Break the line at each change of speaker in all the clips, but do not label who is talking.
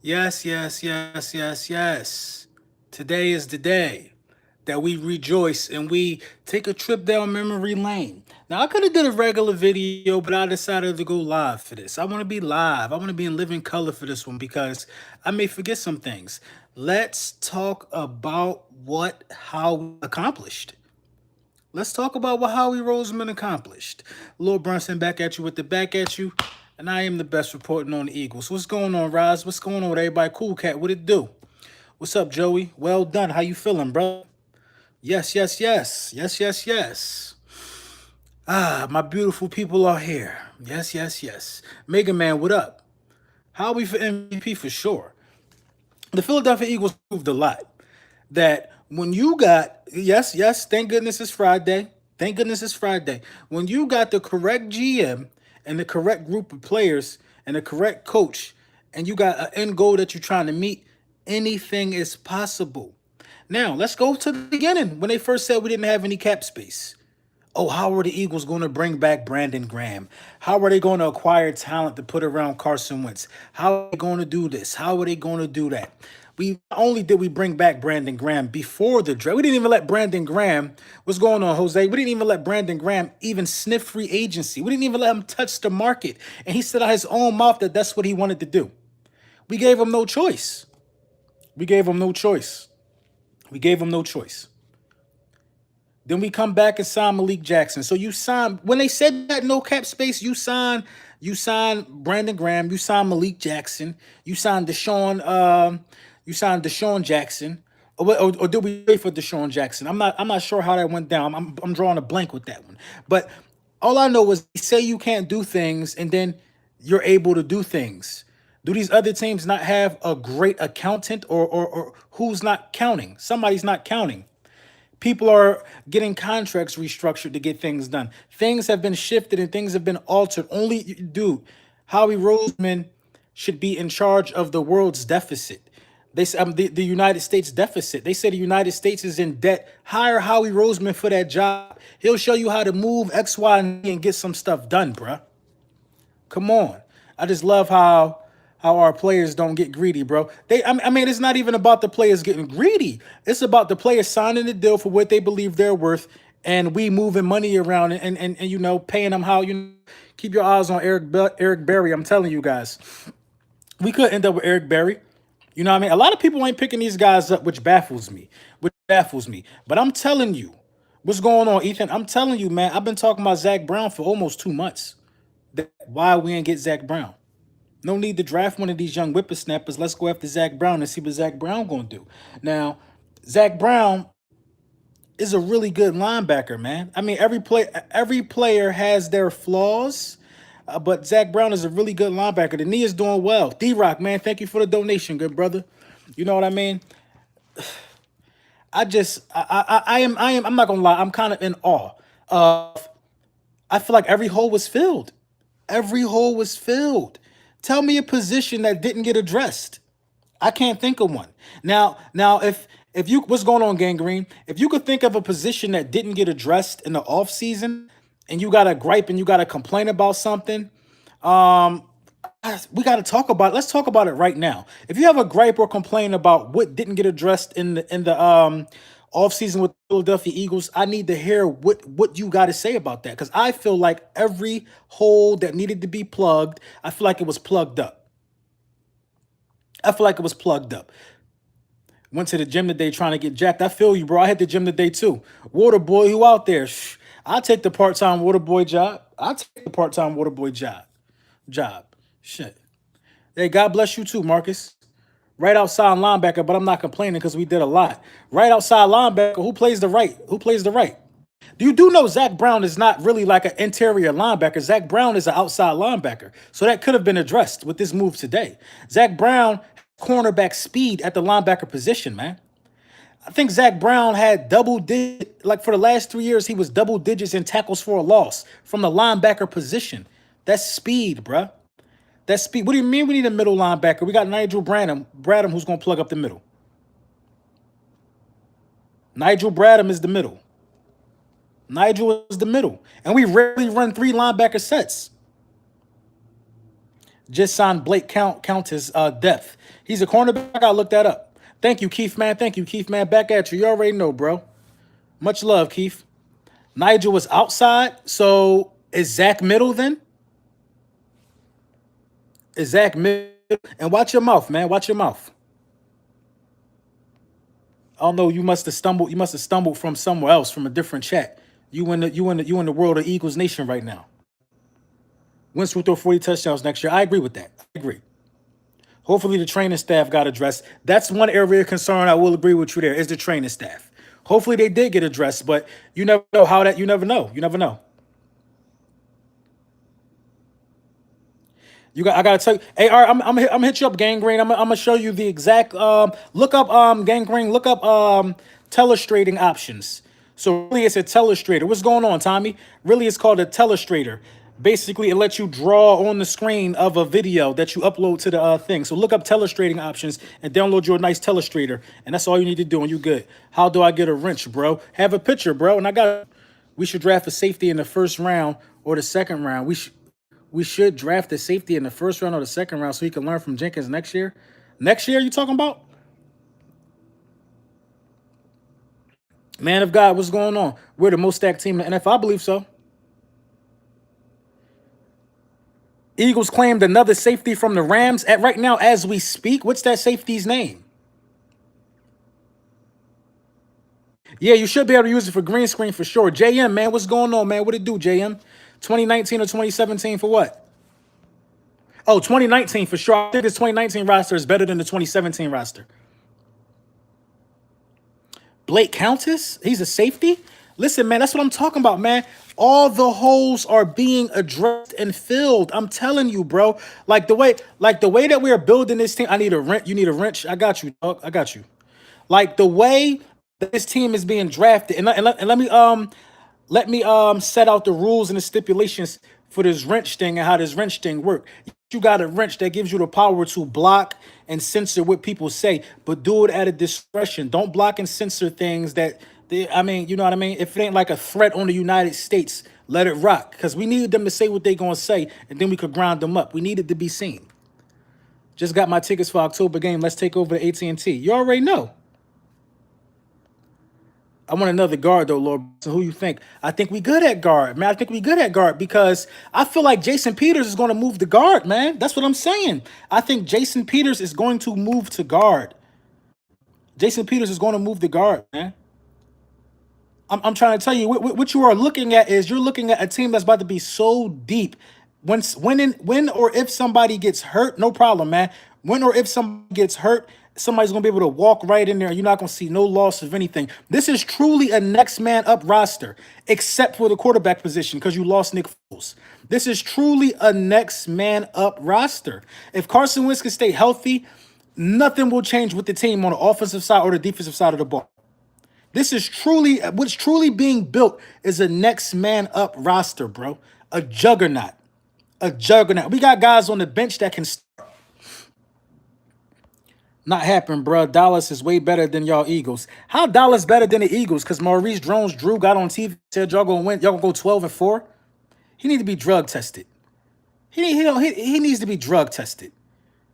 Yes, yes, yes, yes, yes. Today is the day that we rejoice and we take a trip down memory lane. Now, I could have did a regular video, but I decided to go live for this. I want to be live. I want to be in living color for this one because I may forget some things. Let's talk about how we accomplished. Let's talk about what Howie Roseman accomplished. Lil Brunson back at you with the back at you, and I am the best reporting on the Eagles. What's going on, Roz? What's going on with everybody? Cool Cat, what it do? What's up, Joey? Well done. How you feeling, bro? Yes, yes, yes, yes, yes, yes. Ah, my beautiful people are here. Yes, yes, yes. Mega Man, what up? Howie for MVP for sure. The Philadelphia Eagles proved a lot. That when you got, yes, yes, thank goodness it's Friday. Thank goodness it's Friday. When you got the correct GM and the correct group of players and the correct coach, and you got an end goal that you're trying to meet, anything is possible. Now, let's go to the beginning when they first said we didn't have any cap space. Oh, how are the Eagles going to bring back Brandon Graham? How are they going to acquire talent to put around Carson Wentz? How are they going to do this? How are they going to do that? We not only did we bring back Brandon Graham before the draft, we didn't even let Brandon Graham. What's going on, Jose? We didn't even let Brandon Graham even sniff free agency. We didn't even let him touch the market, and he said out his own mouth that that's what he wanted to do. We gave him no choice. We gave him no choice. We gave him no choice. Then we come back and sign Malik Jackson. So you sign when they said that no cap space, you sign Brandon Graham, you sign Malik Jackson, you signed DeSean Jackson. Or did we wait for DeSean Jackson? I'm not sure how that went down. I'm drawing a blank with that one. But all I know is they say you can't do things and then you're able to do things. Do these other teams not have a great accountant or who's not counting? Somebody's not counting. People are getting contracts restructured to get things done. Things have been shifted and things have been altered. Only, dude, Howie Roseman should be in charge of the world's deficit. They say the United States deficit. They say the United States is in debt. Hire Howie Roseman for that job. He'll show you how to move X, Y, and Z and get some stuff done, bruh. Come on. I just love how our players don't get greedy, bro. I mean, it's not even about the players getting greedy. It's about the players signing the deal for what they believe they're worth, and we moving money around and paying them how keep your eyes on Eric Berry. I'm telling you guys, we could end up with Eric Berry. You know what I mean? A lot of people ain't picking these guys up, which baffles me. Which baffles me. But I'm telling you, what's going on, Ethan? I'm telling you, man. I've been talking about Zach Brown for almost 2 months. Why we ain't get Zach Brown? No need to draft one of these young whippersnappers. Let's go after Zach Brown and see what Zach Brown gonna do. Now, Zach Brown is a really good linebacker, man. I mean, every player has their flaws, but Zach Brown is a really good linebacker. The knee is doing well. D-Rock, man, thank you for the donation, good brother. You know what I mean? I'm not gonna lie. I'm kind of in awe. I feel like every hole was filled. Every hole was filled. Tell me a position that didn't get addressed. I can't think of one. Now, if you what's going on, Gangrene? If you could think of a position that didn't get addressed in the off season, and you got to gripe and you got to complain about something, we got to talk about it. Let's talk about it right now. If you have a gripe or complain about what didn't get addressed in the off season with the Philadelphia Eagles, I need to hear what you got to say about that because I feel like every hole that needed to be plugged, I feel like it was plugged up. I feel like it was plugged up. Went to the gym today trying to get jacked. I feel you, bro. I hit the gym today too. Water boy, who out there? Shh. I'll take the part-time water boy job. I'll take the part-time water boy job. Shit. Hey, God bless you too, Marcus. Right outside linebacker, but I'm not complaining because we did a lot. Right outside linebacker, who plays the right? Who plays the right? Do know Zach Brown is not really like an interior linebacker. Zach Brown is an outside linebacker. So that could have been addressed with this move today. Zach Brown, cornerback speed at the linebacker position, man. I think Zach Brown had double digit, like for the last 3 years, he was double digits in tackles for a loss from the linebacker position. That's speed, bruh. That's speed. What do you mean we need a middle linebacker? We got Nigel Bradham who's going to plug up the middle. Nigel Bradham is the middle. Nigel is the middle. And we rarely run three linebacker sets. Just signed Blake Count his depth. He's a cornerback. I gotta look that up. Thank you, Keith, man. Thank you, Keith, man. Back at you. You already know, bro. Much love, Keith. Nigel was outside. So is Zach Middle then? Is Zach Middle? And watch your mouth, man. Watch your mouth. Oh no, you must have stumbled. You must have stumbled from somewhere else, from a different chat. You in the world of Eagles Nation right now. Wentz will throw 40 touchdowns next year. I agree with that. I agree. Hopefully the training staff got addressed. That's one area of concern. I will agree with you there, is the training staff. Hopefully they did get addressed, but you never know how that, you never know. You never know. I gotta tell you, hey, all right, I'm gonna hit you up, Gang Green. I'm gonna show you the exact look up Gang Green, look up telestrating options. So really it's a telestrator. What's going on, Tommy? Really it's called a telestrator. Basically, it lets you draw on the screen of a video that you upload to the thing. So look up telestrating options and download your nice telestrator, and that's all you need to do, and you good. How do I get a wrench, bro? Have a picture, bro. And we should draft a safety in the first round or the second round. We should draft a safety in the first round or the second round so he can learn from Jenkins next year. Next year, you talking about? Man of God, what's going on? We're the most stacked team in the NFL. I believe so. Eagles claimed another safety from the Rams at right now as we speak. What's that safety's name? Yeah, you should be able to use it for green screen for sure. JM, man, what's going on, man? What it do, JM? 2019 or 2017 for what? Oh, 2019 for sure. I think this 2019 roster is better than the 2017 roster. Blake Countess? He's a safety? Listen, man, that's what I'm talking about, man. All the holes are being addressed and filled. I'm telling you, bro. Like the way that we are building this team. I need a wrench. You need a wrench. I got you, dog. I got you. Like the way that this team is being drafted, and let me set out the rules and the stipulations for this wrench thing and how this wrench thing work. You got a wrench that gives you the power to block and censor what people say, but do it at a discretion. Don't block and censor things I mean, you know what I mean? If it ain't like a threat on the United States, let it rock. Because we need them to say what they gonna say, and then we could grind them up. We need it to be seen. Just got my tickets for October game. Let's take over the AT&T. You already know. I want another guard though, Lord. So who you think? I think we good at guard, man. I think we good at guard because I feel like Jason Peters is going to move the guard, man. That's what I'm saying. I think Jason Peters is going to move to guard. Jason Peters is going to move the guard, man. I'm trying to tell you what you are looking at is you're looking at a team that's about to be so deep. When or if somebody gets hurt, no problem, man. When or if somebody gets hurt, somebody's gonna be able to walk right in there. You're not gonna see no loss of anything. This is truly a next man up roster, except for the quarterback position because you lost Nick Foles. This is truly a next man up roster. If Carson Wentz can stay healthy, nothing will change with the team on the offensive side or the defensive side of the ball. This is truly what's truly being built is a next man up roster, bro. A juggernaut. A juggernaut. We got guys on the bench that can not happen, bro. Dallas is way better than y'all Eagles. How Dallas better than the Eagles? Because Maurice Jones-Drew got on TV, said y'all gonna win, y'all gonna go 12-4. He need to be drug tested. He needs to be drug tested.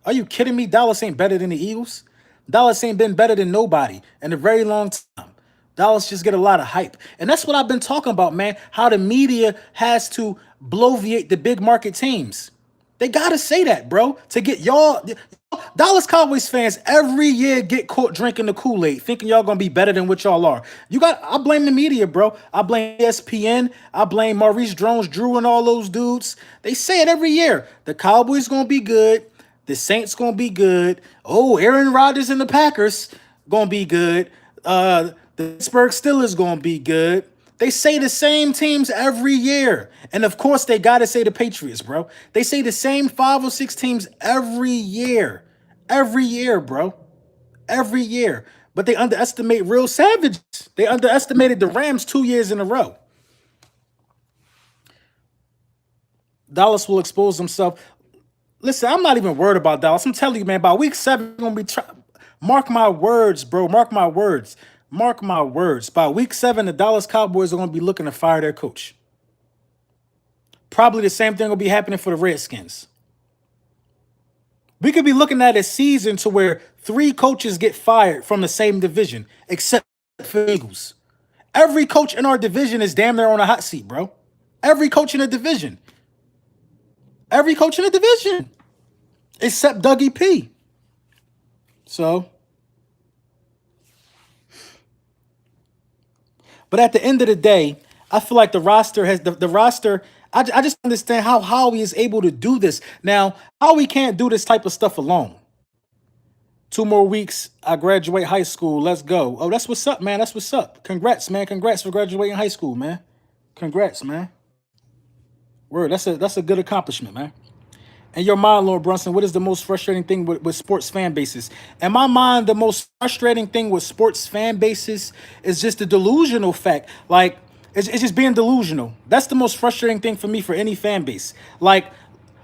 Are you kidding me? Dallas ain't better than the Eagles. Dallas ain't been better than nobody in a very long time. Dallas just get a lot of hype. And that's what I've been talking about, man. How the media has to bloviate the big market teams. They got to say that, bro, to get y'all. Dallas Cowboys fans every year get caught drinking the Kool-Aid, thinking y'all going to be better than what y'all are. I blame the media, bro. I blame ESPN. I blame Maurice Jones-Drew and all those dudes. They say it every year. The Cowboys going to be good. The Saints going to be good. Oh, Aaron Rodgers and the Packers going to be good. The Pittsburgh Steelers going to be good. They say the same teams every year. And of course, they got to say the Patriots, bro. They say the same 5 or 6 teams every year. Every year, bro. Every year. But they underestimate real savages. They underestimated the Rams 2 years in a row. Dallas will expose themselves. Listen, I'm not even worried about Dallas. I'm telling you, man, by week 7, we're going to be mark my words, bro. Mark my words. Mark my words. By week 7, the Dallas Cowboys are going to be looking to fire their coach. Probably the same thing will be happening for the Redskins. We could be looking at a season to where 3 coaches get fired from the same division, except for the Eagles. Every coach in our division is damn near on a hot seat, bro. Every coach in the division. Every coach in the division. Except Dougie P. So, but at the end of the day, I feel like the roster has the roster. I just understand how Howie is able to do this. Now, Howie can't do this type of stuff alone. 2 more weeks, I graduate high school. Let's go. Oh, that's what's up, man. That's what's up. Congrats, man. Congrats for graduating high school, man. Congrats, man. Word. That's a good accomplishment, man. In your mind, Lord Brunson, what is the most frustrating thing with sports fan bases? In my mind, the most frustrating thing with sports fan bases is just the delusional fact. Like, it's just being delusional. That's the most frustrating thing for me for any fan base. Like,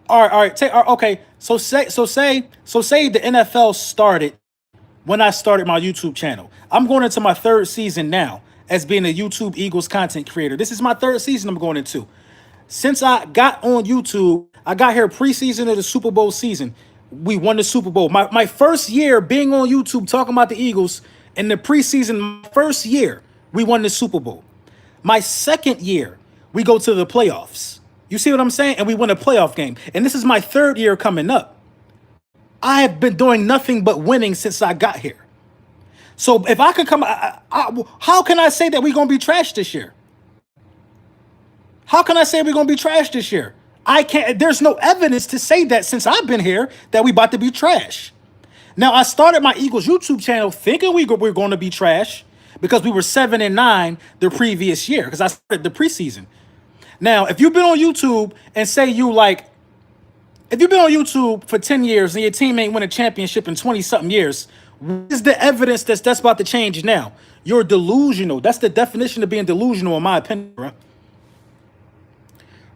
all right, okay. So say the NFL started when I started my YouTube channel. I'm going into my 3rd season now as being a YouTube Eagles content creator. This is my 3rd season I'm going into. Since I got on YouTube, I got here preseason of the Super Bowl season. We won the Super Bowl. My first year being on YouTube talking about the Eagles in the preseason, my first year, we won the Super Bowl. My 2nd year, we go to the playoffs. You see what I'm saying? And we win a playoff game. And this is my 3rd year coming up. I have been doing nothing but winning since I got here. So if I could come, how can I say that we're going to be trash this year? How can I say we're going to be trash this year? I can't. There's no evidence to say that since I've been here that we about to be trash. Now, I started my Eagles YouTube channel thinking we were going to be trash because we were 7-9 the previous year because I started the preseason. Now, if you've been on YouTube and say if you've been on YouTube for 10 years and your team ain't win a championship in 20-something years, what is the evidence that's about to change now? You're delusional. That's the definition of being delusional, in my opinion, bro.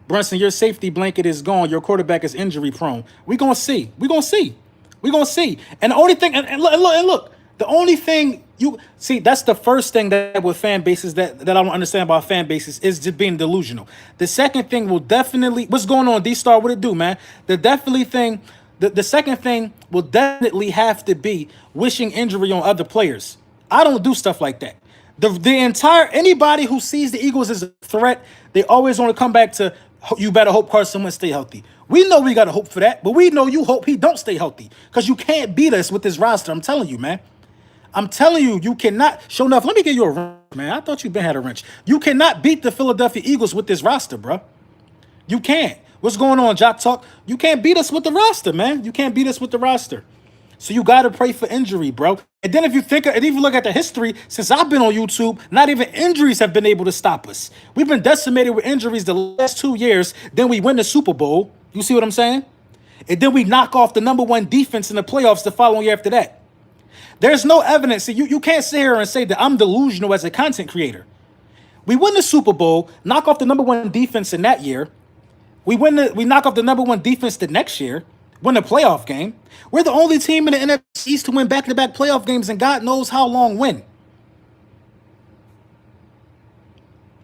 Brunson, your safety blanket is gone. Your quarterback is injury prone. We're going to see. We're going to see. We're going to see. And the only thing, and look, the only thing you see, that's the first thing that with fan bases that I don't understand about fan bases is just being delusional. The second thing will definitely, what's going on, D-Star? What it do, man? The second thing will definitely have to be wishing injury on other players. I don't do stuff like that. Anybody who sees the Eagles as a threat, they always want to come back to, you better hope Carson Wentz stay healthy. We know we got to hope for that, but we know you hope he don't stay healthy because you can't beat us with this roster. I'm telling you, man. I'm telling you, you cannot. Show enough. Let me give you a wrench, man. I thought you had a wrench. You cannot beat the Philadelphia Eagles with this roster, bro. You can't. What's going on, Jock Talk? You can't beat us with the roster, man. You can't beat us with the roster. So you got to pray for injury, bro. And then if you look at the history, since I've been on YouTube, not even injuries have been able to stop us. We've been decimated with injuries the last 2 years. Then we win the Super Bowl. You see what I'm saying? And then we knock off the #1 defense in the playoffs the following year after that. There's no evidence. You can't sit here and say that I'm delusional as a content creator. We win the Super Bowl, knock off the #1 defense in that year. We knock off the #1 defense the next year, win a playoff game. We're the only team in the NFC East to win back-to-back playoff games, and God knows how long when.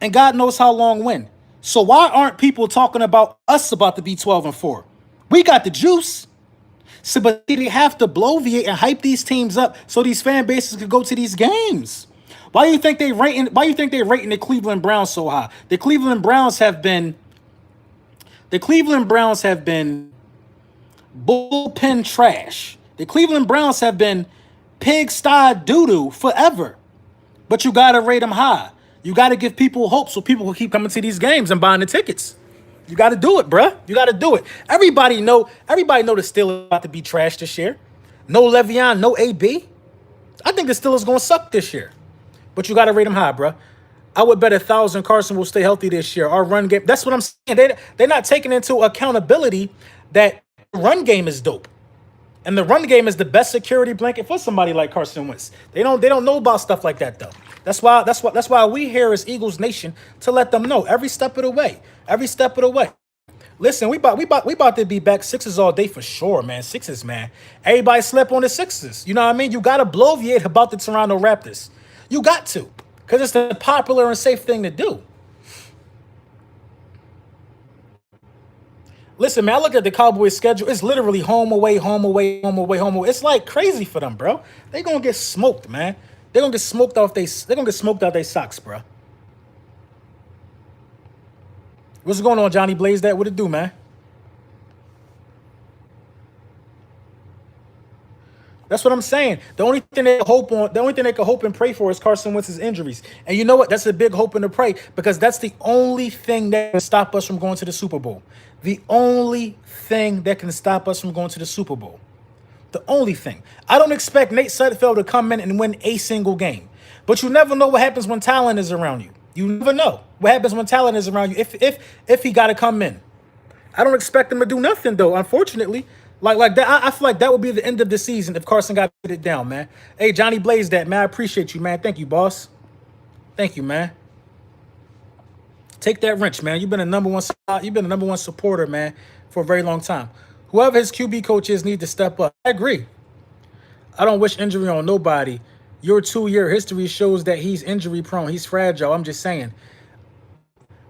And God knows how long when. So why aren't people talking about us about to be 12-4? We got the juice. So, but they have to bloviate and hype these teams up so these fan bases could go to these games. Why do you think they rating the Cleveland Browns so high? The Cleveland Browns have been bullpen trash. The Cleveland Browns have been pigsty doo-doo forever. But you got to rate them high. You got to give people hope so people will keep coming to these games and buying the tickets. You got to do it, bruh. You got to do it. Everybody know the Steelers about to be trash this year. No Le'Veon, no AB. I think the Steelers going to suck this year. But you got to rate them high, bruh. I would bet 1,000 Carson will stay healthy this year. Our run game, that's what I'm saying. They're not taking into accountability that the run game is dope. And the run game is the best security blanket for somebody like Carson Wentz. They don't know about stuff like that, though. That's why we here as Eagles Nation to let them know every step of the way. Every step of the way. Listen, we about to be back Sixers all day for sure, man. Sixers, man. Everybody slept on the Sixers. You know what I mean? You got to bloviate about the Toronto Raptors. You got to. Because it's the popular and safe thing to do. Listen, man, I look at the Cowboys schedule. It's literally home, away, home, away, home, away, home, away. It's like crazy for them, bro. They gonna get smoked, man. They gonna get smoked off they gonna get smoked out their socks, bro. What's going on, Johnny Blaze? That what it do, man? That's what I'm saying. The only thing they can hope and pray for is Carson Wentz's injuries. And you know what? That's a big hope and a pray because that's the only thing that can stop us from going to the Super Bowl. The only thing that can stop us from going to the Super Bowl. The only thing. I don't expect Nate Sudfeld to come in and win a single game. But you never know what happens when talent is around you. You never know what happens when talent is around you if he got to come in. I don't expect him to do nothing, though, unfortunately. Like that, I feel like that would be the end of the season if Carson got it down, man. Hey, Johnny Blaze, that man, I appreciate you, man. Thank you, boss. Thank you, man. Take that wrench, man. You've been a number one supporter, man, for a very long time. Whoever his QB coach is needs to step up. I agree. I don't wish injury on nobody. Your 2-year history shows that he's injury prone. He's fragile. I'm just saying.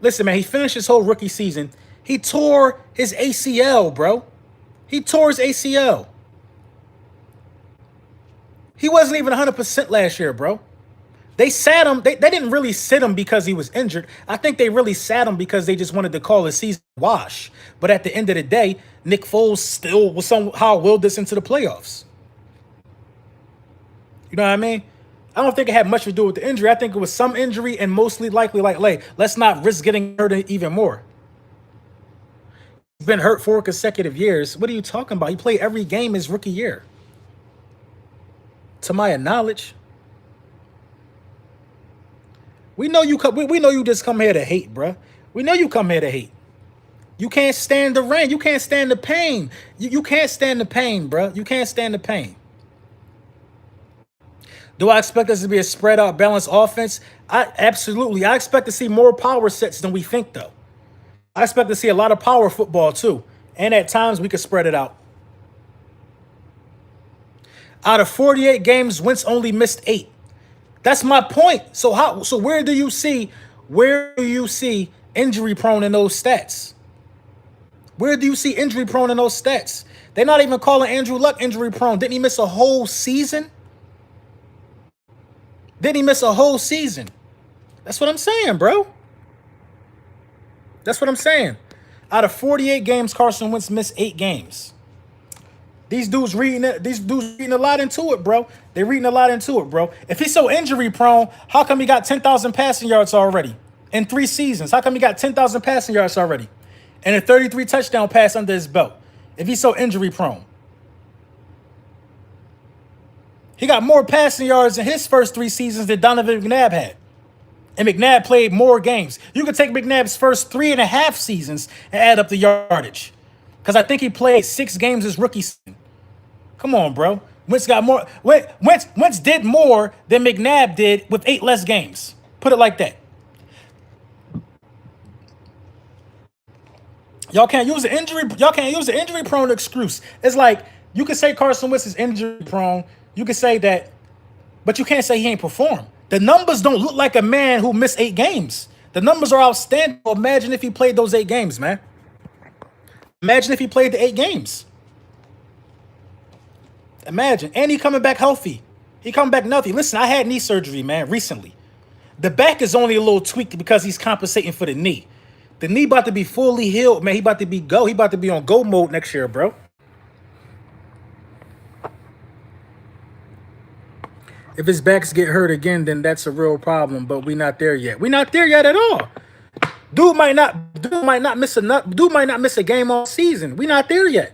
Listen, man, he finished his whole rookie season. He tore his ACL, bro. He tore his ACL. He wasn't even 100% last year, bro. They sat him. They didn't really sit him because he was injured. I think they really sat him because they just wanted to call the season wash. But at the end of the day, Nick Foles still was somehow willed this into the playoffs. You know what I mean? I don't think it had much to do with the injury. I think it was some injury and mostly likely like, let's not risk getting hurt even more. He's been hurt 4 consecutive years. What are you talking about? He played every game his rookie year. To my knowledge. We know you just come here to hate, bruh. We know you come here to hate. You can't stand the rain. You can't stand the pain. You can't stand the pain, bruh. You can't stand the pain. Do I expect us to be a spread out, balanced offense? Absolutely. I expect to see more power sets than we think, though. I expect to see a lot of power football, too. And at times, we could spread it out. Out of 48 games, Wentz only missed 8. That's my point. So where do you see injury prone in those stats? Where do you see injury prone in those stats? They're not even calling Andrew Luck injury prone. Didn't he miss a whole season? Didn't he miss a whole season? That's what I'm saying, bro. That's what I'm saying. Out of 48 games, Carson Wentz missed 8 games. These dudes reading a lot into it, bro. They're reading a lot into it, bro. If he's so injury prone, how come he got 10,000 passing yards already in 3 seasons? How come he got 10,000 passing yards already and a 33 touchdown pass under his belt? If he's so injury prone, he got more passing yards in his first 3 seasons than Donovan McNabb had. And McNabb played more games. You could take McNabb's first 3.5 seasons and add up the yardage. Because I think he played 6 games his rookie season. Come on, bro. Wentz got more. Wentz did more than McNabb did with 8 less games. Put it like that. Y'all can't use the injury prone excuse. It's like you can say Carson Wentz is injury prone. You can say that, but you can't say he ain't performed. The numbers don't look like a man who missed 8 games. The numbers are outstanding. Imagine if he played those 8 games, man. Imagine if he played the 8 games. Imagine. And he coming back healthy. He coming back healthy. Listen, I had knee surgery, man, recently. The back is only a little tweaked because he's compensating for the knee. The knee about to be fully healed, man. He about to be on go mode next year, bro. If his backs get hurt again, then that's a real problem. But we're not there yet. We're not there yet at all. Dude might not miss a game all season. We're not there yet.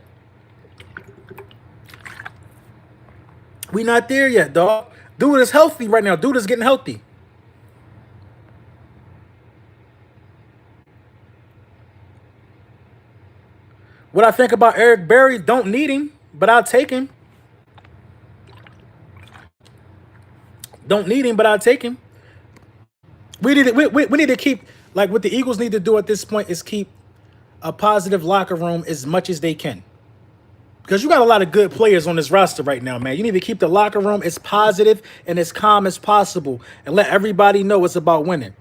We're not there yet, dog. Dude is healthy right now. Dude is getting healthy. What I think about Eric Berry, don't need him, but I'll take him. Don't need him, but I'll take him. We need to keep, like what the Eagles need to do at this point is keep a positive locker room as much as they can. Because you got a lot of good players on this roster right now, man. You need to keep the locker room as positive and as calm as possible and let everybody know it's about winning.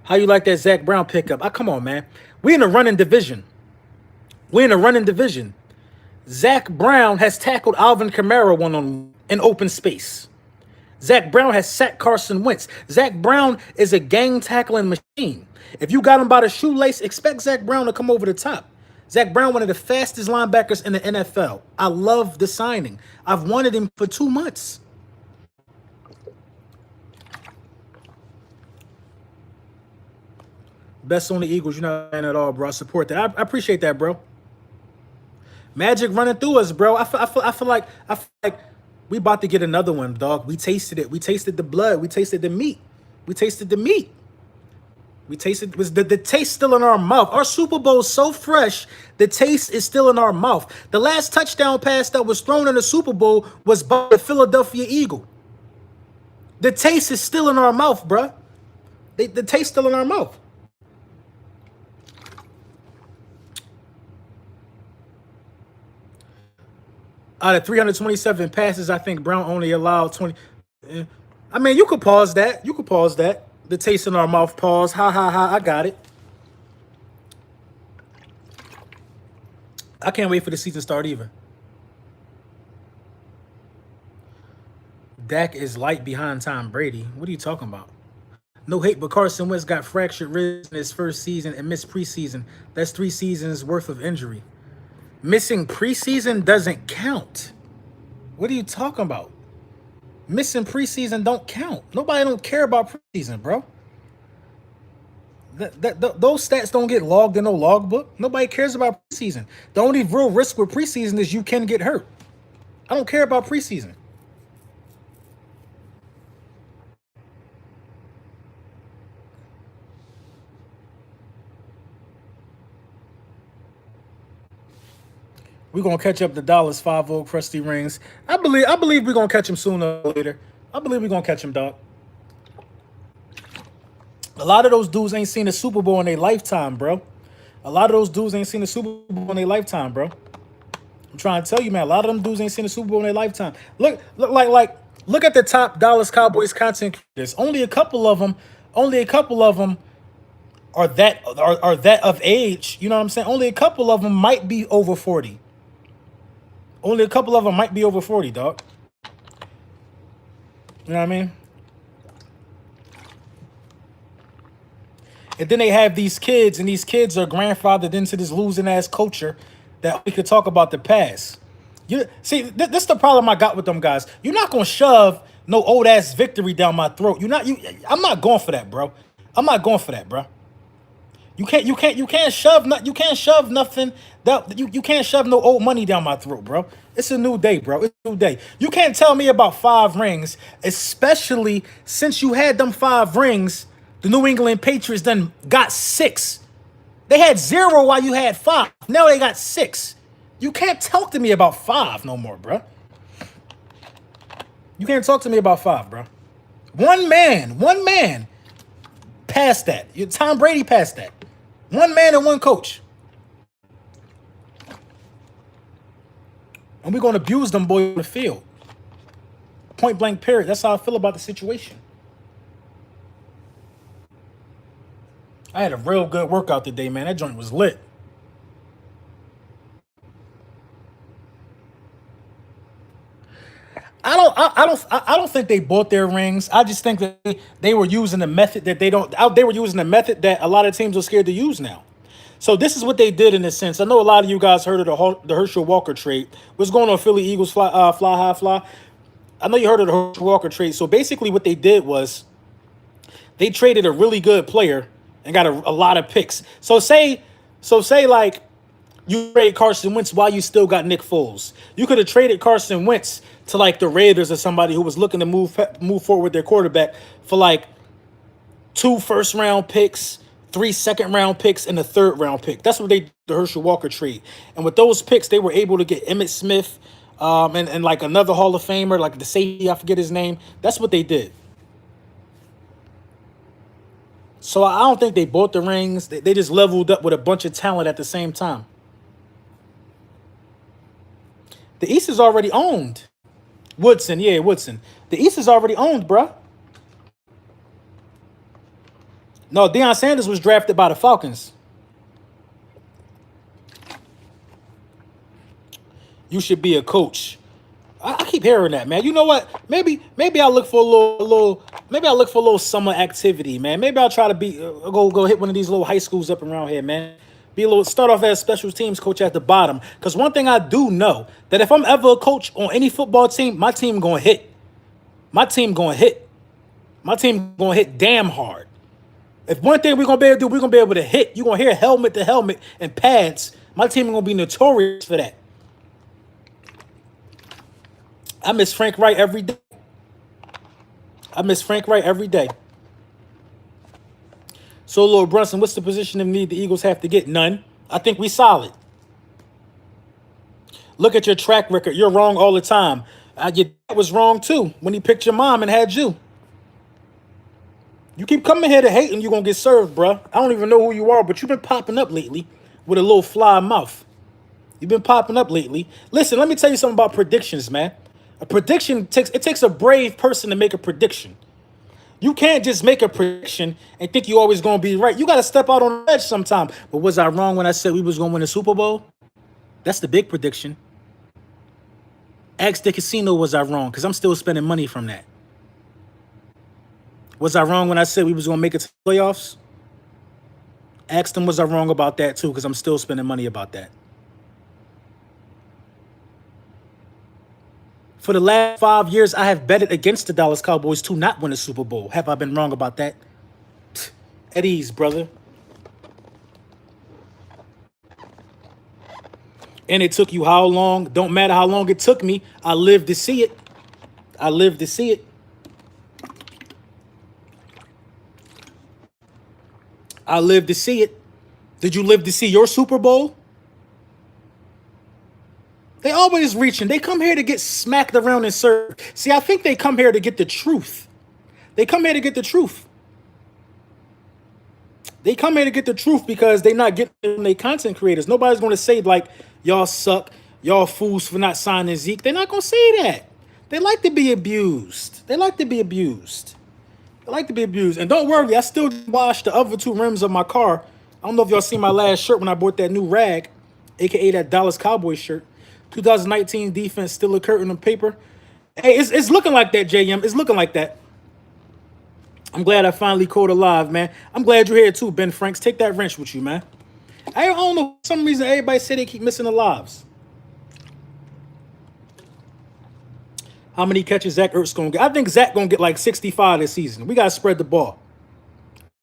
How you like that Zay Brown pickup? Come on, man. We in a running division. We're in a running division. Zach Brown has tackled Alvin Kamara one-on-one in open space. Zach Brown has sacked Carson Wentz. Zach Brown is a gang tackling machine. If you got him by the shoelace, expect Zach Brown to come over the top. Zach Brown, one of the fastest linebackers in the NFL. I love the signing. I've wanted him for 2 months. Best on the Eagles. You're not playing at all, bro. I support that. I appreciate that, bro. Magic running through us, bro. I feel like we about to get another one, dog. We tasted it. We tasted the blood. We tasted the meat. We tasted the meat. We tasted was the taste still in our mouth. Our Super Bowl is so fresh, the taste is still in our mouth. The last touchdown pass that was thrown in the Super Bowl was by the Philadelphia Eagle. The taste is still in our mouth, bro. The taste still in our mouth. Out of 327 passes, I think Brown only allowed 20. I mean, you could pause that. You could pause that. The taste in our mouth, pause. Ha, ha, ha. I got it. I can't wait for the season to start either. Dak is light behind Tom Brady. What are you talking about? No hate, but Carson Wentz got fractured ribs in his first season and missed preseason. That's 3 seasons worth of injury. Missing preseason doesn't count. What are you talking about? Missing preseason don't count. Nobody don't care about preseason, bro. Those stats don't get logged in no logbook. Nobody cares about preseason. The only real risk with preseason is you can get hurt. I don't care about preseason. We're gonna catch up the Dallas 5-0 crusty rings. I believe we're gonna catch him sooner or later. I believe we're gonna catch him, dog. A lot of those dudes ain't seen a Super Bowl in their lifetime, bro. A lot of those dudes ain't seen a Super Bowl in their lifetime, bro. I'm trying to tell you, man. A lot of them dudes ain't seen a Super Bowl in their lifetime. Look at the top Dallas Cowboys content creators. Only a couple of them are that of age. You know what I'm saying? Only a couple of them might be over 40. Only a couple of them might be over 40, dog. You know what I mean? And then they have these kids, and these kids are grandfathered into this losing-ass culture that we could talk about the past. You see, this is the problem I got with them guys. You're not going to shove no old-ass victory down my throat. I'm not going for that, bro. I'm not going for that, bro. You can't shove nothing. You can't shove no old money down my throat, bro. It's a new day, bro. It's a new day. You can't tell me about 5 rings, especially since you had them 5 rings. The New England Patriots done got 6. They had 0 while you had 5. Now they got 6. You can't talk to me about 5 no more, bro. You can't talk to me about 5, bro. One man passed that. Tom Brady passed that. One man and one coach. And we're going to abuse them boys on the field. Point blank period. That's how I feel about the situation. I had a real good workout today, man. That joint was lit. I don't think they bought their rings. I just think that they were using the method that they were using the method that a lot of teams are scared to use now. So this is what they did in a sense. I know a lot of you guys heard of the Herschel Walker trade. What's going on, Philly Eagles? Fly high, fly. I know you heard of the Herschel Walker trade. So basically what they did was they traded a really good player and got a lot of picks. So say like you trade Carson Wentz while you still got Nick Foles. You could have traded Carson Wentz to like the Raiders or somebody who was looking to move forward with their quarterback for like 2 first-round picks, 3 second-round picks, and a third-round pick. That's what they did the Herschel Walker trade. And with those picks, they were able to get Emmitt Smith and like another Hall of Famer, like the safety, I forget his name. That's what they did. So I don't think they bought the rings. They just leveled up with a bunch of talent at the same time. The East is already owned. Woodson. The East is already owned, bruh. No, Deion Sanders was drafted by the Falcons. you should be a coach. I keep hearing that, man. You know what? Maybe I'll look for a little summer activity, man. Maybe I'll try to be go hit one of these little high schools up around here, man. Start off as special teams coach at the bottom. Because one thing I do know, that if I'm ever a coach on any football team, my team gonna hit. My team gonna hit. My team gonna hit damn hard. If one thing we're gonna be able to do, we're gonna be able to hit. You're gonna hear helmet to helmet and pads. My team gonna be notorious for that. I miss Frank Wright every day. So, Lord Brunson, what's the position of need the Eagles have to get? None. I think we solid. Look at your track record. You're wrong all the time. Your dad was wrong too when he picked your mom and had you. You keep coming here to hate and you're going to get served, bruh. I don't even know who you are, but you've been popping up lately with a little fly mouth. You've been popping up lately. Listen, let me tell you something about predictions, man. A prediction takes a brave person to make a prediction. You can't just make a prediction and think you're always going to be right. You got to step out on the edge sometime. But was I wrong when I said we was going to win the Super Bowl? That's the big prediction. Ask the casino, was I wrong? Because I'm still spending money from that. Was I wrong when I said we was going to make it to the playoffs? Ask them, was I wrong about that too? Because I'm still spending money about that. For the last 5 years, I have betted against the Dallas Cowboys to not win a Super Bowl. Have I been wrong about that? At ease, brother. And it took you how long? Don't matter how long it took me. I lived to see it. I lived to see it. I lived to see it. Did you live to see your Super Bowl? They always reaching. They come here to get smacked around and served. See, I think they come here to get the truth. They come here to get the truth. They come here to get the truth because they not getting from their content creators. Nobody's going to say, like, y'all suck, y'all fools for not signing Zeke. They're not going to say that. They like to be abused. They like to be abused. They like to be abused. And don't worry, I still washed the other two rims of my car. I don't know if y'all seen my last shirt when I bought that new rag, a.k.a. that Dallas Cowboys shirt. 2019 defense still a curtain on paper. Hey, it's looking like that, JM. It's looking like that. I'm glad I finally caught alive, man. I'm glad you're here too, Ben Franks. Take that wrench with you, man. I don't know. For some reason, everybody say they keep missing the lives. How many catches Zach Ertz gonna get? I think Zach gonna get like 65 this season. We gotta spread the ball.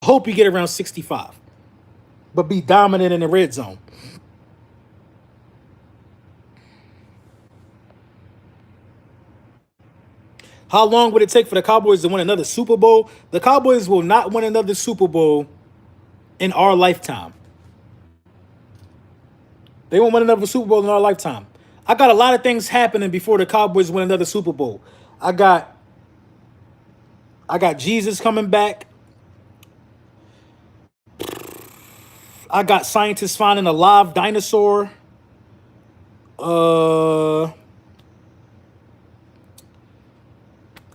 Hope you get around 65, but be dominant in the red zone. How long would it take for the Cowboys to win another Super Bowl? The Cowboys will not win another Super Bowl in our lifetime. They won't win another Super Bowl in our lifetime. I got a lot of things happening before the Cowboys win another Super Bowl. I got Jesus coming back. I got scientists finding a live dinosaur.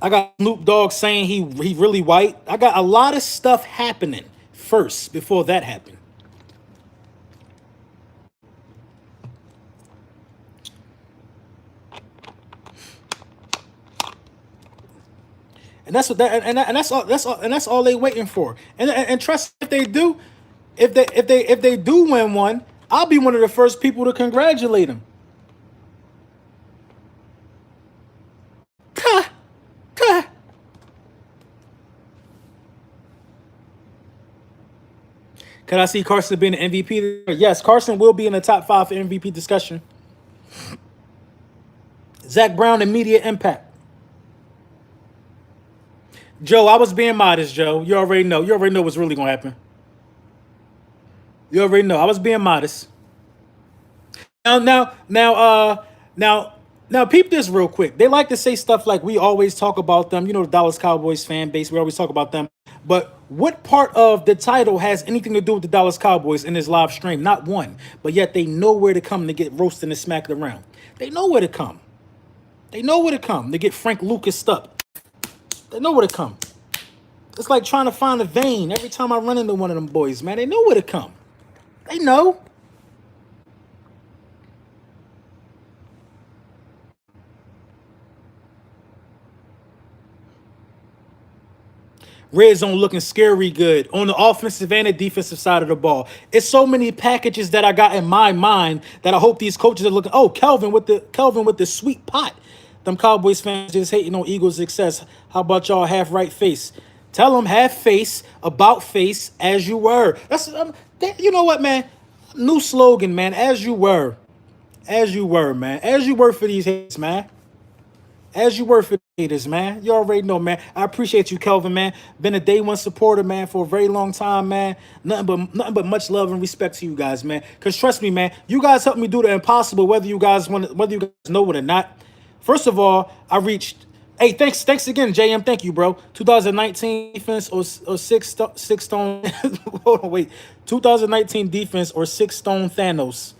I got Snoop Dogg saying he really white. I got a lot of stuff happening first before that happened. And that's what that and that's all they waiting for. And trust me, if they do win one, I'll be one of the first people to congratulate them. Can I see Carson being an MVP? Yes, Carson will be in the top 5 for MVP discussion. Zach Brown, immediate impact. Joe, I was being modest, Joe. You already know. You already know what's really going to happen. You already know. I was being modest. Now, peep this real quick. They like to say stuff like we always talk about them. You know, the Dallas Cowboys fan base, we always talk about them. But what part of the title has anything to do with the Dallas Cowboys in this live stream? Not one. But yet they know where to come to get roasted and smacked around. They know where to come. They know where to come to get Frank Lucas up. They know where to come. It's like trying to find a vein every time I run into one of them boys, man. They know where to come. They know. Red zone looking scary good on the offensive and the defensive side of the ball. It's so many packages that I got in my mind that I hope these coaches are looking. Oh, Kelvin with the sweet pot. Them Cowboys fans just hating on Eagles' success. How about y'all have right face? Tell them have face about face as you were. You know what, man? New slogan, man. As you were, man. As you were for these haters, man. As you were for haters, man. You already know, man. I appreciate you, Kelvin, man. Been a day one supporter, man, for a very long time, man. Nothing but much love and respect to you guys, man. Cause trust me, man, you guys helped me do the impossible, whether you guys know it or not. First of all, I reached. Hey, thanks again, JM. Thank you, bro. 2019 defense or six stone. Hold on, wait. 2019 defense or 6 stone Thanos.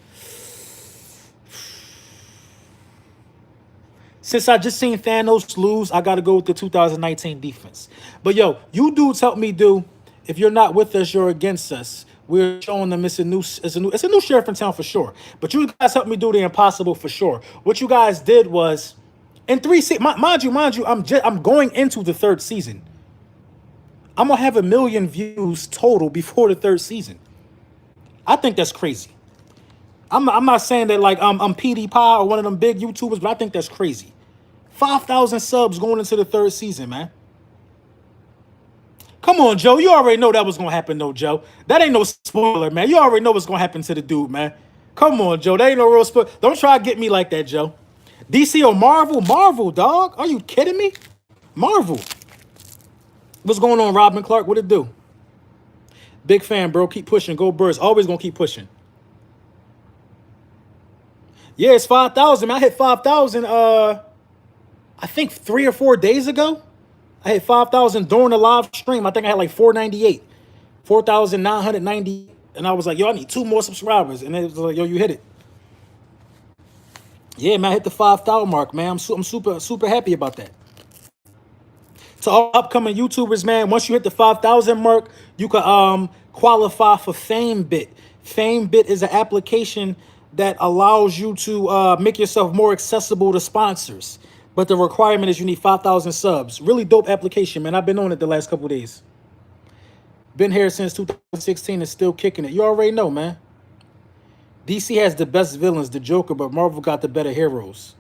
Since I just seen Thanos lose, I got to go with the 2019 defense. But yo, you dudes help me do. If you're not with us, you're against us. We're showing them it's a new sheriff in town for sure. But you guys helped me do the impossible for sure. What you guys did was, in 3 seasons, mind you, I'm going into the 3rd season. I'm gonna have 1 million views total before the 3rd season. I think that's crazy. I'm not saying that like I'm PD Pie or one of them big YouTubers, but I think that's crazy. 5,000 subs going into the 3rd season, man. Come on, Joe. You already know that was going to happen, though, Joe. That ain't no spoiler, man. You already know what's going to happen to the dude, man. Come on, Joe. That ain't no real spoiler. Don't try to get me like that, Joe. DC or Marvel? Marvel, dog. Are you kidding me? Marvel. What's going on, Robin Clark? What it do? Big fan, bro. Keep pushing. Go Birds. Always going to keep pushing. Yeah, it's 5,000. I hit 5,000, I think 3 or 4 days ago. I hit 5,000 during the live stream. I think I had like 498, 4,990. And I was like, yo, I need 2 more subscribers. And it was like, yo, you hit it. Yeah, man, I hit the 5,000 mark, man. I'm super happy about that. To all upcoming YouTubers, man, once you hit the 5,000 mark, you can qualify for FameBit. FameBit is an application that allows you to make yourself more accessible to sponsors. But the requirement is you need 5,000 subs. Really dope application, man. I've been on it the last couple of days. Been here since 2016 and still kicking it. You already know, man. DC has the best villains, the Joker, but Marvel got the better heroes.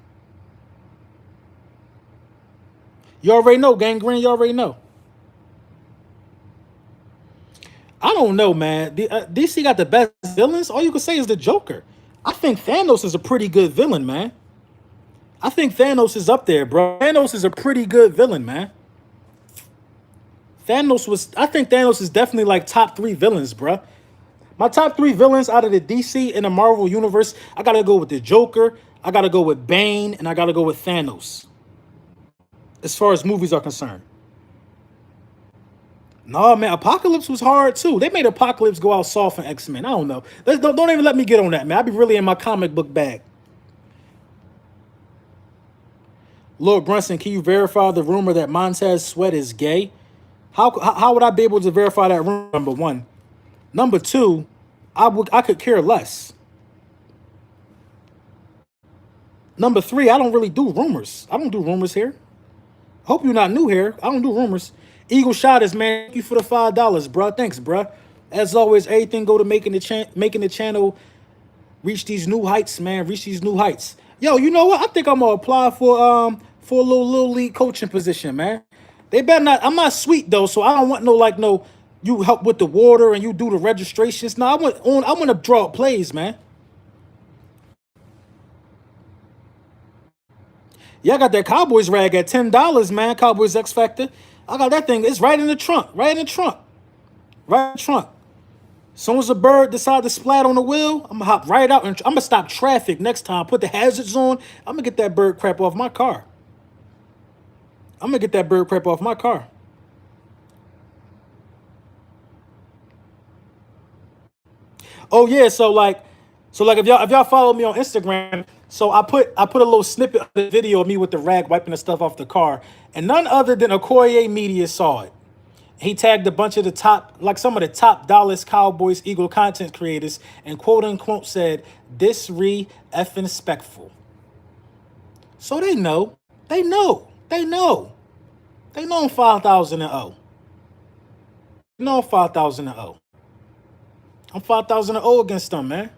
You already know, Gangrene. You already know. I don't know, man. DC got the best villains. All you can say is the Joker. I think Thanos is a pretty good villain, man. I think Thanos is up there, bro. Thanos is a pretty good villain, man. I think Thanos is definitely like top 3 villains, bro. My top 3 villains out of the DC and the Marvel universe, I gotta go with the Joker, I gotta go with Bane, and I gotta go with Thanos. As far as movies are concerned. No, man, Apocalypse was hard too. They made Apocalypse go out soft in X-Men. I don't know. Don't even let me get on that, man. I be really in my comic book bag. Lord Brunson, can you verify the rumor that Montez Sweat is gay? How would I be able to verify that rumor? Number 1. Number 2, I could care less. Number 3, I don't really do rumors. I don't do rumors here. Hope you're not new here. I don't do rumors. Eagle Shotters, man. Thank you for the $5, bro. Thanks, bro. As always, everything go to making the channel reach these new heights, man. Reach these new heights. Yo, you know what? I think I'm gonna apply for a little league coaching position, man. They better not. I'm not sweet though, so I don't want no. You help with the water and you do the registrations. No, I want to draw up plays, man. Yeah, I got that Cowboys rag at $10, man. Cowboys X Factor. I got that thing. It's right in the trunk. Right in the trunk. Right in the trunk. As soon as a bird decide to splat on the wheel, I'm gonna hop right out and I'm gonna stop traffic next time. Put the hazards on. I'm gonna get that bird crap off my car. Oh yeah, so like if y'all follow me on Instagram, so I put a little snippet of the video of me with the rag wiping the stuff off the car, and none other than Okoye Media saw it. He tagged a bunch of some of the top Dallas Cowboys Eagle content creators and quote unquote said, "This effing spectful." So they know I'm 5,000 and 0. No, I'm 5,000-0. I'm 5,000-0 against them, man.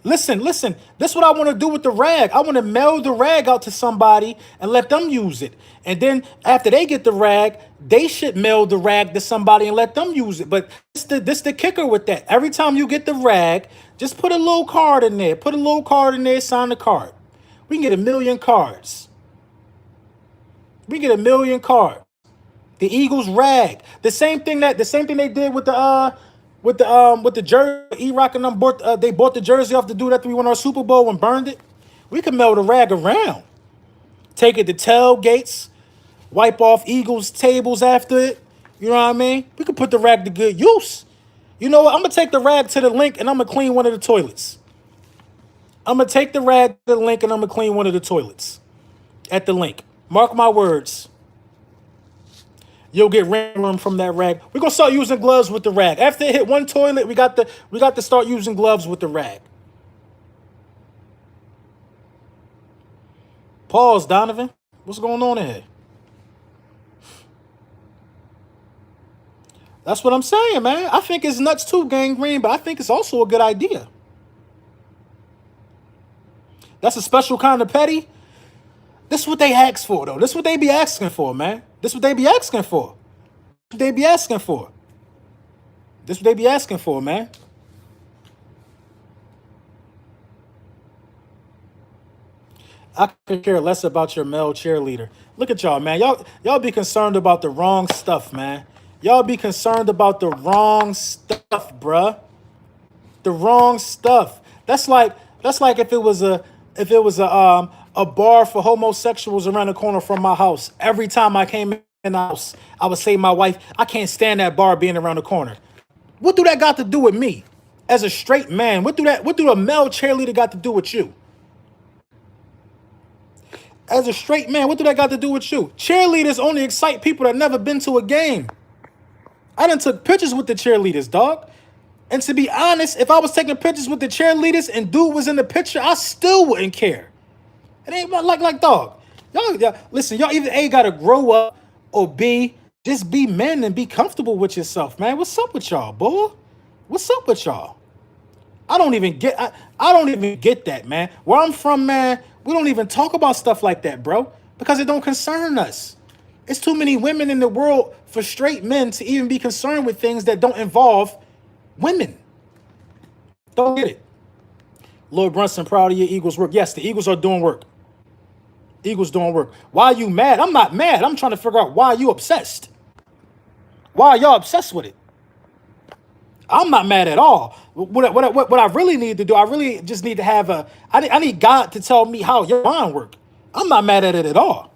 Listen. This is what I want to do with the rag. I want to mail the rag out to somebody and let them use it. And then after they get the rag, they should mail the rag to somebody and let them use it. But this the kicker with that. Every time you get the rag, just put a little card in there. Put a little card in there, sign the card. We can get 1 million cards. We can get 1 million cards. The Eagles rag. The same thing they did with the jersey. E-Rock and them they bought the jersey off the dude after we won our Super Bowl and burned it. We can mail the rag around. Take it to tailgates. Wipe off Eagles tables after it. You know what I mean? We could put the rag to good use. You know what? I'm going to take the rag to the link and I'm going to clean one of the toilets. I'm going to take the rag to the link and I'm going to clean one of the toilets at the link. Mark my words. You'll get room from that rag. We're gonna start using gloves with the rag. After it hit one toilet, we got to start using gloves with the rag. Pause, Donovan. What's going on in here? That's what I'm saying, man. I think it's nuts too, Gang Green, but I think it's also a good idea. That's a special kind of petty. This is what they ask for, though. This is what they be asking for, man. This is what they be asking for. This is what they be asking for. This is what they be asking for, man. I could care less about your male cheerleader. Look at y'all, man. Y'all be concerned about the wrong stuff, man. Y'all be concerned about the wrong stuff, bruh. The wrong stuff. That's like if it was a bar for homosexuals around the corner from my house. Every time I came in the house, I would say to my wife, I can't stand that bar being around the corner. What do that got to do with me? As a straight man, what do a male cheerleader got to do with you? As a straight man, what do that got to do with you? Cheerleaders only excite people that never been to a game. I done took pictures with the cheerleaders, dog. And to be honest, if I was taking pictures with the cheerleaders and dude was in the picture, I still wouldn't care. It ain't like dog. Y'all listen, y'all either A, gotta grow up, or B, just be men and be comfortable with yourself, man. What's up with y'all, boy? What's up with y'all? I don't even get that, man. Where I'm from, man, we don't even talk about stuff like that, bro, because it don't concern us. It's too many women in the world for straight men to even be concerned with things that don't involve women. Don't get it. Lord Brunson, proud of your Eagles work. Yes, the Eagles are doing work. Eagles doing work. Why are you mad? I'm not mad. I'm trying to figure out why you obsessed. Why are y'all obsessed with it? I'm not mad at all. What I really need to do, I really just need to have I need God to tell me how your mind work. I'm not mad at it at all.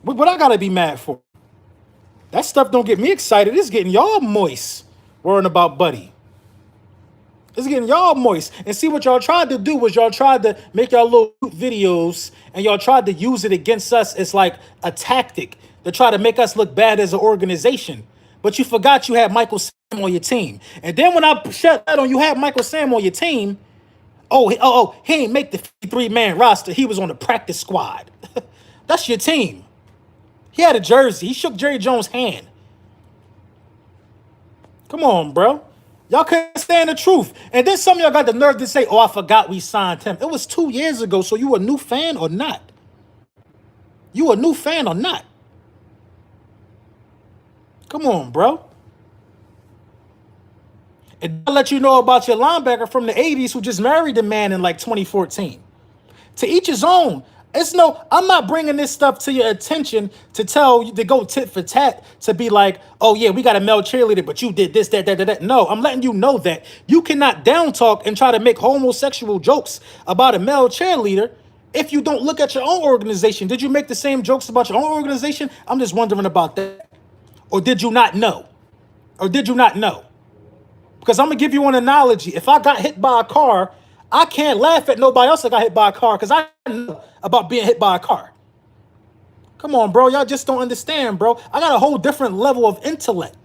What I gotta be mad for? That stuff don't get me excited. It's getting y'all moist worrying about Buddy. It's getting y'all moist. And see, what y'all tried to do was y'all tried to make y'all little videos and y'all tried to use it against us as like a tactic to try to make us look bad as an organization. But you forgot you had Michael Sam on your team. And then when I shut that on, you had Michael Sam on your team. He ain't make the 53-man roster. He was on the practice squad. That's your team. He had a jersey. He shook Jerry Jones' hand. Come on, bro. Y'all couldn't stand the truth. And then some of y'all got the nerve to say, I forgot we signed him. It was 2 years ago, so you a new fan or not? You a new fan or not? Come on, bro. And I'll let you know about your linebacker from the 80s who just married the man in like 2014. To each his own. I'm not bringing this stuff to your attention to tell you to go tit for tat to be like, oh yeah, we got a male cheerleader, but you did this, that. No, I'm letting you know that you cannot down talk and try to make homosexual jokes about a male cheerleader if you don't look at your own organization. Did you make the same jokes about your own organization? I'm just wondering about that. Or did you not know? Because I'm going to give you an analogy. If I got hit by a car, I can't laugh at nobody else that got hit by a car because I know about being hit by a car. Come on, bro. Y'all just don't understand, bro. I got a whole different level of intellect.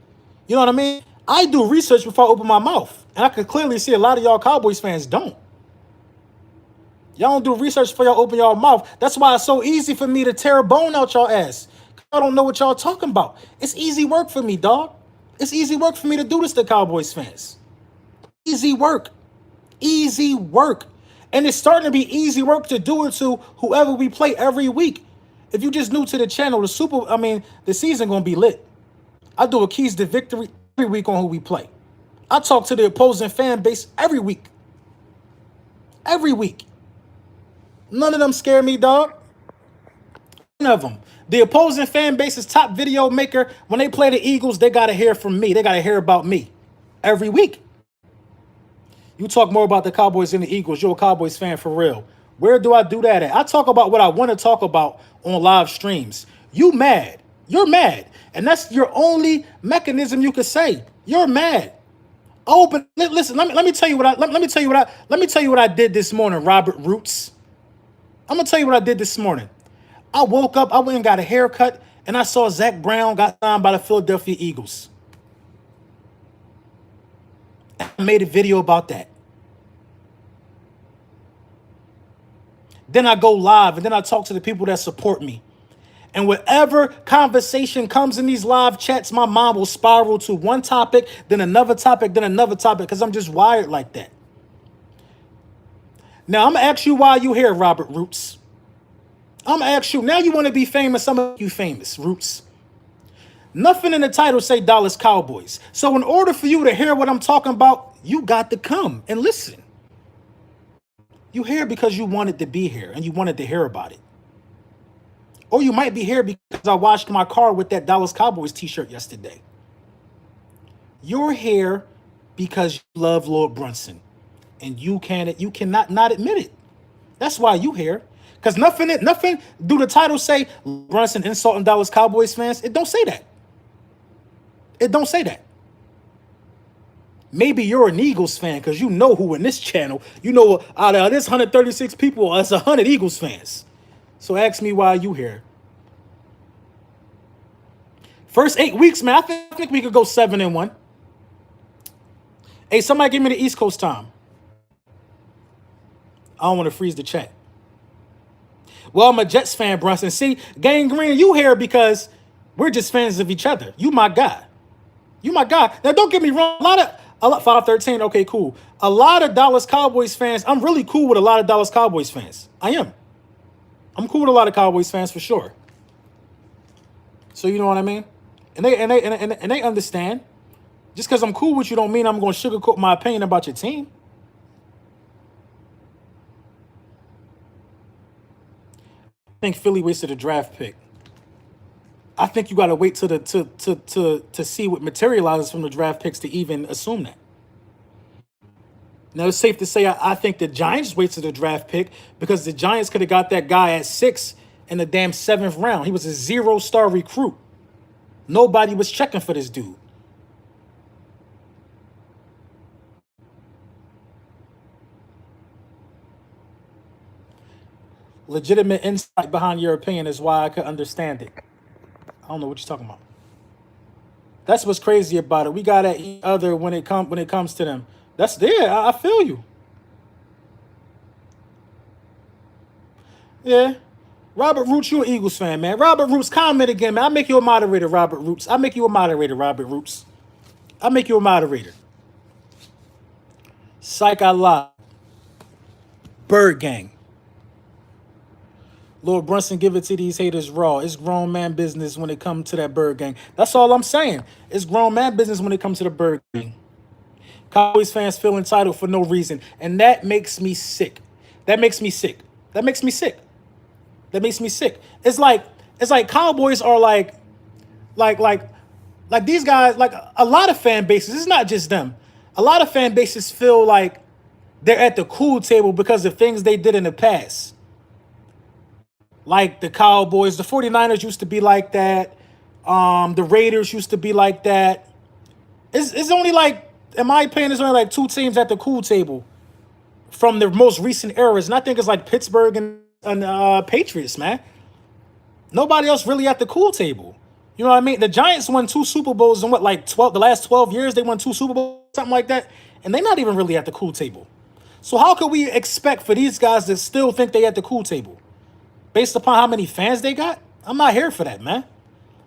You know what I mean? I do research before I open my mouth. And I can clearly see a lot of y'all Cowboys fans don't. Y'all don't do research before y'all open y'all mouth. That's why it's so easy for me to tear a bone out y'all ass. y'all don't know what y'all talking about. It's easy work for me, dog. It's easy work for me to do this to Cowboys fans. Easy work. Easy work. And it's starting to be easy work to do it to whoever we play every week. If you just new to the channel, the season gonna be lit. I do a keys to victory every week on who we play. I talk to the opposing fan base every week. Every week. None of them scare me, dog. None of them. The opposing fan base's top video maker, when they play the Eagles, they got to hear from me. They got to hear about me every week. You talk more about the Cowboys than the Eagles. You're a Cowboys fan for real. Where do I do that at? I talk about what I want to talk about on live streams. You mad. You're mad. And that's your only mechanism you could say. You're mad. Oh, but listen, let me tell you what I did this morning, Robert Roots. I'm gonna tell you what I did this morning. I woke up, I went and got a haircut, and I saw Zay Brown got signed by the Philadelphia Eagles. I made a video about that. Then I go live, and then I talk to the people that support me. And whatever conversation comes in these live chats, my mind will spiral to one topic, then another topic, because I'm just wired like that. Now, I'm going to ask you why you here, Robert Roots. I'm going to ask you, now you want to be famous, I'm going to make you famous, Roots. Nothing in the title say Dallas Cowboys. So in order for you to hear what I'm talking about, you got to come and listen. You here because you wanted to be here and you wanted to hear about it. Or you might be here because I washed my car with that Dallas Cowboys t-shirt yesterday. You're here because you love Lord Brunson. And you cannot not admit it. That's why you here. Because nothing do the title say Brunson insulting Dallas Cowboys fans? It don't say that. It don't say that. Maybe you're an Eagles fan because you know who in this channel, you know out of this 136 people, it's 100 Eagles fans. So ask me why you here. First 8 weeks, man, I think we could go 7-1. Hey, somebody give me the East Coast time. I don't want to freeze the chat. Well, I'm a Jets fan, Brunson. See, Gang Green, you here because we're just fans of each other. You my guy. You my guy. Now, don't get me wrong. A lot 513, okay, cool. A lot of Dallas Cowboys fans, I'm really cool with a lot of Dallas Cowboys fans. I am. I'm cool with a lot of Cowboys fans for sure. So you know what I mean? And they understand. Just because I'm cool with you don't mean I'm going to sugarcoat my opinion about your team. I think Philly wasted a draft pick. I think you got to wait to see what materializes from the draft picks to even assume that. Now, it's safe to say I think the Giants wasted a draft pick because the Giants could have got that guy at 6 in the damn 7th round. He was a 0-star recruit. Nobody was checking for this dude. Legitimate insight behind your opinion is why I could understand it. I don't know what you're talking about. That's what's crazy about it. We got at each other when it comes to them. That's there. I feel you. Yeah. Robert Roots, you an Eagles fan, man. Robert Roots, comment again, man. I'll make you a moderator, Robert Roots. I'll make you a moderator, Robert Roots. I'll make you a moderator. Psych, I lied. Bird Gang. Lord Brunson, give it to these haters raw. It's grown man business when it comes to that Bird Gang. That's all I'm saying. It's grown man business when it comes to the Bird Gang. Cowboys fans feel entitled for no reason. And that makes me sick. That makes me sick. That makes me sick. That makes me sick. It's like Cowboys are like these guys, like a lot of fan bases, it's not just them. A lot of fan bases feel like they're at the cool table because of things they did in the past. Like the Cowboys, the 49ers used to be like that. The Raiders used to be like that. It's only like, in my opinion, there's only like 2 teams at the cool table from the most recent eras. And I think it's like Pittsburgh and Patriots, man. Nobody else really at the cool table. You know what I mean? The Giants won 2 Super Bowls in the last 12 years, they won 2 Super Bowls, something like that. And they're not even really at the cool table. So how could we expect for these guys to still think they at the cool table? Based upon how many fans they got? I'm not here for that, man.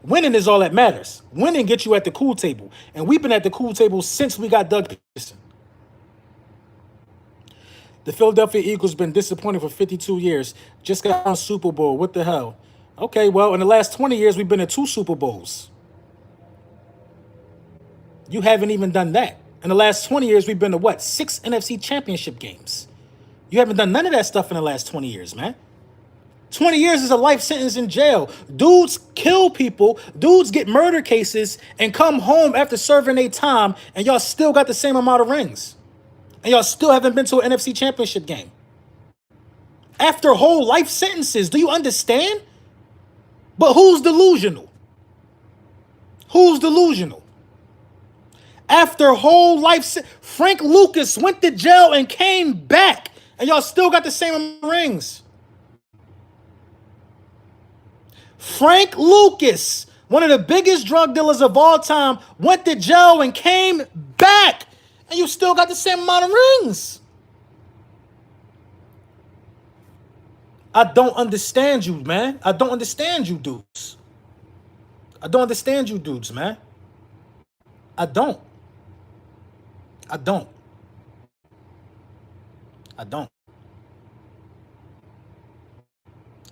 Winning is all that matters. Winning gets you at the cool table. And we've been at the cool table since we got Doug Peterson. The Philadelphia Eagles been disappointed for 52 years. Just got on Super Bowl. What the hell? Okay, well, in the last 20 years, we've been to 2 Super Bowls. You haven't even done that. In the last 20 years, we've been to what? 6 NFC championship games. You haven't done none of that stuff in the last 20 years, man. 20 years is a life sentence in jail. Dudes kill people. Dudes get murder cases and come home after serving their time, and y'all still got the same amount of rings. And y'all still haven't been to an NFC championship game. After whole life sentences, do you understand? But who's delusional? Who's delusional? After whole life, Frank Lucas went to jail and came back, and y'all still got the same amount of rings. Frank Lucas, one of the biggest drug dealers of all time, went to jail and came back, and you still got the same amount of rings. I don't understand you, man. I don't understand you dudes. I don't understand you dudes, man. I don't. I don't. I don't.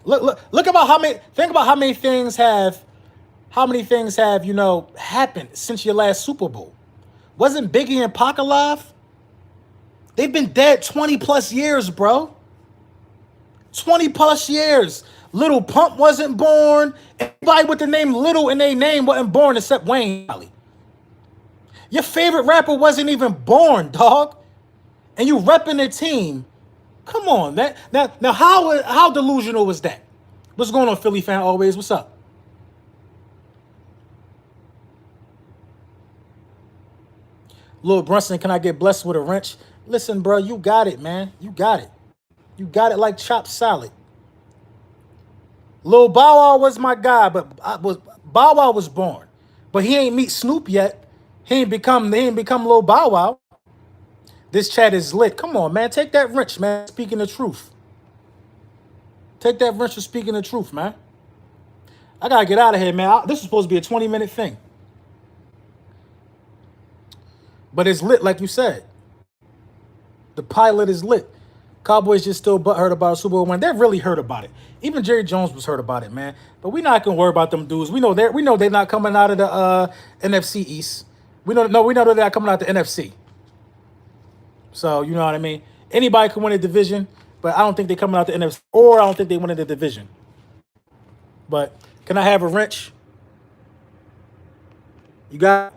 Look about how many. Think about how many things have, happened since your last Super Bowl. Wasn't Biggie and Pac alive? They've been dead 20 plus years, bro. 20 plus years. Little Pump wasn't born. Everybody with the name Little in their name wasn't born except Wayne. Your favorite rapper wasn't even born, dog. And you repping the team. Come on, man. Now how delusional was that? What's going on, Philly fan always? What's up? Lil Brunson, can I get blessed with a wrench? Listen, bro, you got it, man. You got it. You got it like chopped salad. Lil Bow Wow was my guy, but Bow Wow was born. But he ain't meet Snoop yet. He ain't become Lil Bow Wow. This chat is lit. Come on, man. Take that wrench, man. Speaking the truth. Take that wrench for speaking the truth, man. I gotta get out of here, man. This is supposed to be a 20-minute thing. But it's lit, like you said. The pilot is lit. Cowboys just still butthurt about a Super Bowl win. They're really hurt about it. Even Jerry Jones was hurt about it, man. But we're not gonna worry about them dudes. We know they're not coming out of the NFC East. We know they're not coming out the NFC. So you know what I mean. Anybody can win a division, but I don't think they're coming out the NFC, or I don't think they win the division. But can I have a wrench? You got?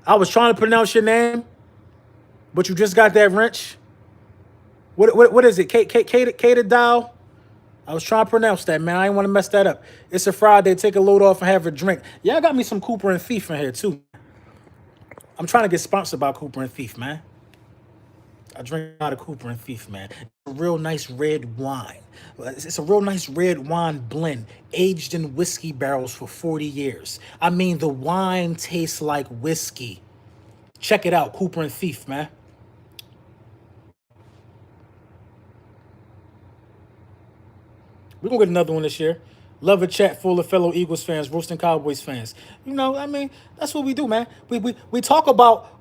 I was trying to pronounce your name, but you just got that wrench. What is it? Kata Dow? I was trying to pronounce that, man. I didn't want to mess that up. It's a Friday. Take a load off and have a drink. Yeah, I got me some Cooper and Thief in here, too. I'm trying to get sponsored by Cooper and Thief, man. I drink a lot of Cooper and Thief, man. It's a real nice red wine. It's a real nice red wine blend, aged in whiskey barrels for 40 years. I mean, the wine tastes like whiskey. Check it out, Cooper and Thief, man. We're going to get another one this year. Love a chat full of fellow Eagles fans, roasting Cowboys fans. You know, I mean, that's what we do, man. We talk about,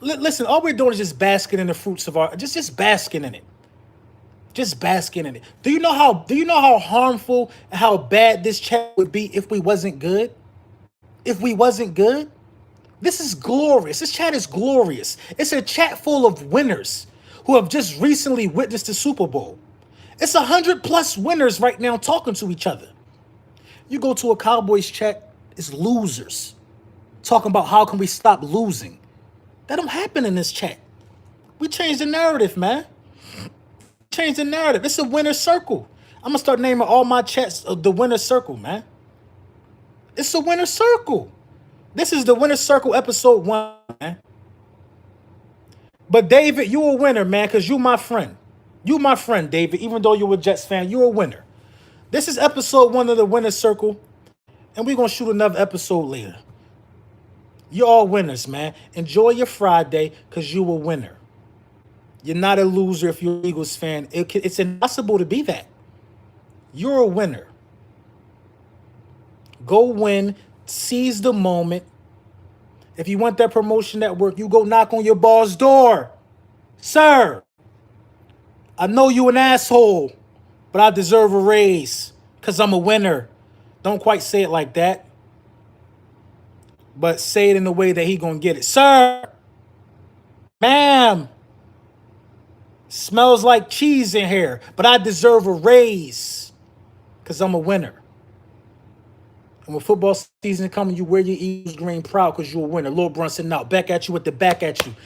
listen, all we're doing is just basking in the fruits of our, just basking in it. Just basking in it. Do you know how harmful and how bad this chat would be if we wasn't good? If we wasn't good? This is glorious. This chat is glorious. It's a chat full of winners who have just recently witnessed the Super Bowl. It's 100+ winners right now talking to each other. You go to a Cowboys chat, it's losers talking about how can we stop losing. That don't happen in this chat. We changed the narrative, man. Change the narrative. It's a winner circle. I'm gonna start naming all my chats the winner circle, man. It's a winner circle. This is the winner circle episode 1, man. But David, you a winner, man, because you my friend. You my friend, David. Even though you're a Jets fan, you're a winner. This is episode 1 of the winner circle, and we're gonna shoot another episode later. You're all winners, man. Enjoy your Friday, because you're a winner. You're not a loser if you're an Eagles fan. It's impossible to be that. You're a winner. Go win. Seize the moment. If you want that promotion at work, you go knock on your boss' door. Sir, I know you an asshole, but I deserve a raise because I'm a winner. Don't quite say it like that, but say it in the way that he gonna get it. Sir, ma'am, smells like cheese in here, but I deserve a raise because I'm a winner. And when football season comes, you wear your Eagles green proud because you're a winner. Lil Brunson out. Back at you with the back at you.